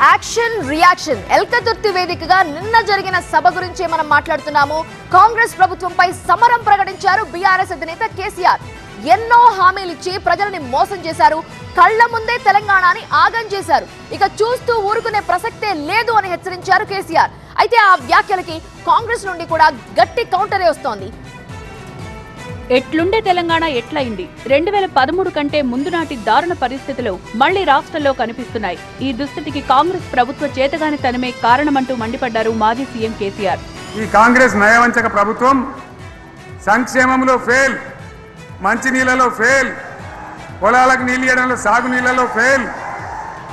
Action reaction Elkathurthi వేదికగా నిన్న జరిగిన సభ గురించి మనం మాట్లాడుతున్నాము. కాంగ్రెస్ ప్రభుత్వంపై సమరం ప్రకటించారు బీఆర్ఎస్ అధినేత కేసీఆర్. ఎన్నో హామీలు ఇచ్చి ప్రజలని మోసం చేశారు. కళ్ల ముందే తెలంగాణని ఆగం చేశారు. ఇక చూస్తూ ఊరుకునే ప్రసక్తే లేదు అని హెచ్చరించారు కేసీఆర్. అయితే ఆ వ్యాఖ్యలకి కాంగ్రెస్ నుండి కూడా గట్టి కౌంటరే వస్తోంది. ఎట్లుండే తెలంగాణ ఎట్లయింది? 2013 కంటే ముందు నాటి దారుణ పరిస్థితులు మళ్లీ రాష్ట్రంలో కనిపిస్తున్నాయి. ఈ దుస్థితికి కాంగ్రెస్ ప్రభుత్వ చేతగానితనమే కారణమంటూ మండిపడ్డారు మాజీ సీఎం కేసీఆర్. ఈ కాంగ్రెస్ నయవంచక ప్రభుత్వం సంక్షేమంలో ఫెయిల్, మంచినీళ్లలో ఫెయిల్, పొలాలకు నీళ్ళు ఇవ్వడంలో సాగునీళ్లలో ఫెయిల్,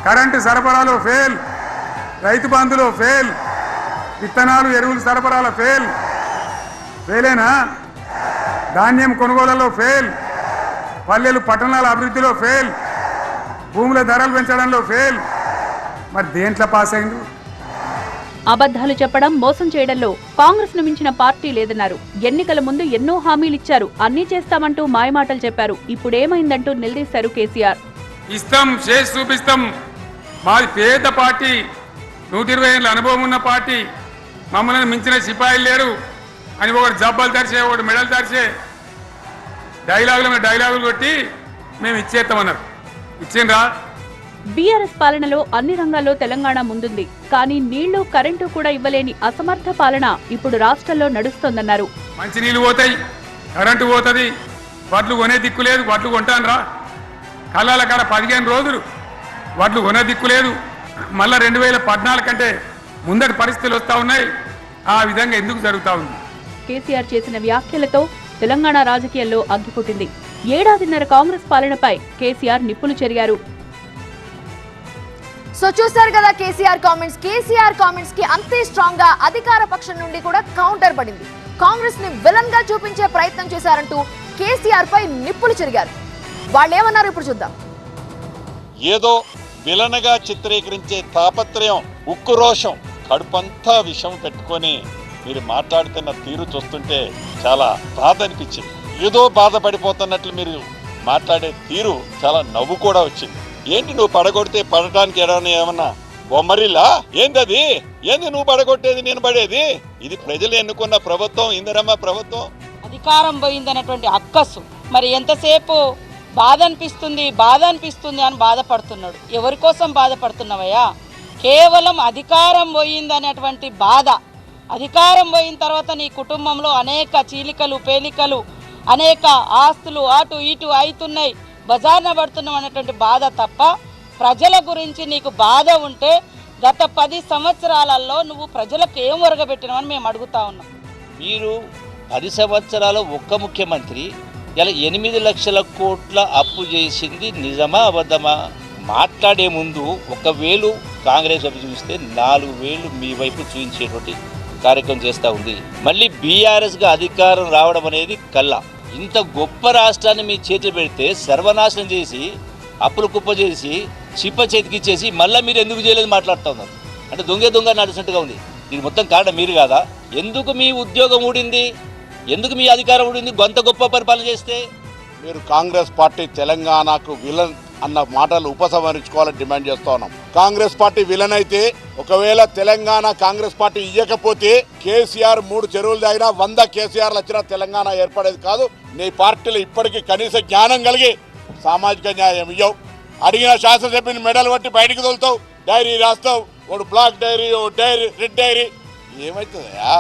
కరెంటు సరఫరాలో ఫెయిల్, రైతు బంధులో ఫెయిల్, విత్తనాలు ఎరువులు సరఫరాలో ఫెయిలేనా? ధాన్యం కొనుగోళ్లలో ఫెయిల్, పల్లెలు పట్టణాల అభివృద్ధిలో ఫెయిల్, భూముల ధరలు పెంచడంలో ఫెయిల్. మరి దేంట్లో పాస్ అయింది? అబద్ధాలు చెప్పడం, మోసం చేయడంలో కాంగ్రెస్ ను మించిన పార్టీ లేదన్నారు. ఎన్నికల ముందు ఎన్నో హామీలు ఇచ్చారు, అన్నీ చేస్తామంటూ మాయమాటలు చెప్పారు. ఇప్పుడేమైందంటూ నిలదీశారు కేసీఆర్. ఇస్తాం, చేసి చూపిస్తాం, మాది పేద పార్టీ, 120 ఏళ్ళ అనుభవం ఉన్న పార్టీ, మమ్మల్ని మించిన సిపాయిలు లేరు అని ఒకటి జబ్బాలు తరిచే, ఒకటి మెడలు తరిచే డైలాగులు కొట్టి మేము ఇచ్చేస్తామన్నారు. ఇచ్చిండ్రా? బీఆర్ఎస్ పాలనలో అన్ని రంగాల్లో తెలంగాణ ముందుంది. కానీ నీళ్లు, కరెంటు కూడా ఇవ్వలేని అసమర్థ పాలన ఇప్పుడు రాష్ట్రంలో నడుస్తోందన్నారు. మంచి నీళ్లు పోతాయి, కరెంటు పోతుంది, వడ్లు కొనే దిక్కు లేదు. వడ్లు కొంటానరా? కళ్ళాల కాడ 15 రోజులు వడ్లు కొనే దిక్కు లేదు. మళ్ళా 2014 కంటే ముందటి పరిస్థితులు వస్తూ ఉన్నాయి. ఆ విధంగా ఎందుకు జరుగుతూ ఉంది? కేసీఆర్ చేసిన వ్యాఖ్యలతో తెలంగాణ రాజకీయాల్లో అగ్గిపుట్టింది. ఏడాదిన్నర కాంగ్రెస్ పాలనపై కేసీఆర్ నిప్పులు చెరిగారు. సో చూస్తారు కదా కేసీఆర్ కామెంట్స్ కి అంతే స్ట్రాంగ్ గా అధికార పక్షం నుండి కూడా కౌంటర్ పడింది. కాంగ్రెస్ ని విలన్ గా చూపించే ప్రయత్నం చేశారంటూ కేసీఆర్ పై నిప్పులు చెరిగారు. వాళ్ళేమన్నారు ఇప్పుడు చూద్దాం. ఏదో విలన్గా చిత్రీకరించే తాపత్రయం, ఉక్కురోషం, కడుపంతా విషం పెట్టుకొని మీరు మాట్లాడుతున్న తీరు చూస్తుంటే చాలా బాధ అనిపించింది. ఏదో బాధపడిపోతున్నట్లు మీరు మాట్లాడే తీరు చాలా నవ్వు కూడా వచ్చింది. ఏంటి నువ్వు పడగొడితే పడటానికి ఏమన్నా బొమ్మరిలా? ఏందది? ఏంది నువ్వు పడగొట్టేది, నేను పడేది? ఇది ప్రజలు ఎన్నుకున్న ప్రభుత్వం, ఇందిరమ్మ ప్రభుత్వం. అధికారం పోయిందన్నటువంటి అక్కసు. మరి ఎంతసేపు బాధ అనిపిస్తుంది అని బాధపడుతున్నాడు. ఎవరి కోసం బాధపడుతున్నావయ్యా? కేవలం అధికారం పోయిందనేటువంటి బాధ. అధికారం పోయిన తర్వాత నీ కుటుంబంలో అనేక చీలికలు, పేలికలు, అనేక ఆస్తులు అటు ఇటు అవుతున్నాయి, బజార్న పడుతున్నాం అనేటువంటి బాధ తప్ప ప్రజల గురించి నీకు బాధ ఉంటే గత 10 సంవత్సరాలలో నువ్వు ప్రజలకు ఏం ఒరగబెట్టినావని మేము అడుగుతా ఉన్నాం. మీరు 10 సంవత్సరాలు ఒక్క ముఖ్యమంత్రి ఇలా 8 లక్షల కోట్ల అప్పు చేసింది నిజమా అబద్ధమా? మాట్లాడే ముందు 1,000 కాంగ్రెస్ వైపు చూస్తే 4,000 మీ వైపు చూపించేటువంటి కార్యక్రమం చేస్తూ ఉంది. మళ్ళీ బీఆర్ఎస్గా అధికారం రావడం అనేది కల్లా. ఇంత గొప్ప రాష్ట్రాన్ని మీ చేతిలో పెడితే సర్వనాశనం చేసి, అప్పులు కుప్ప చేసి, చిప్ప చేతికిచ్చేసి మళ్ళీ మీరు ఎందుకు చేయలేదు మాట్లాడుతూ ఉన్నారు. అంటే దొంగ నడిచినట్టుగా ఉంది. దీని మొత్తం కారణం మీరు కాదా? ఎందుకు మీ ఉద్యోగం ఊడింది? ఎందుకు మీ అధికారం ఊడింది? గొంత గొప్ప పరిపాలన చేస్తే మీరు కాంగ్రెస్ పార్టీ తెలంగాణకు విలన్ అన్న మాటలు ఉపసంహరించుకోవాలని డిమాండ్ చేస్తూ ఉన్నాం. కాంగ్రెస్ పార్టీ విలన్ అయితే, ఒకవేళ తెలంగాణ కాంగ్రెస్ పార్టీ ఇవ్వకపోతే కేసీఆర్ 3 చెరువులు దాగినా 100 కేసీఆర్లు వచ్చినా తెలంగాణ ఏర్పడేది కాదు. నీ పార్టీలో ఇప్పటికీ కనీస జ్ఞానం కలిగి సామాజిక న్యాయం ఇవ్వవు. అడిగిన శాసనసభ్యుని మెడలు పట్టి బయటికి తోలుతావు, డైరీ రాస్తావు, 1 black diary, 1 diary, red diary. ఏమవుతుందా?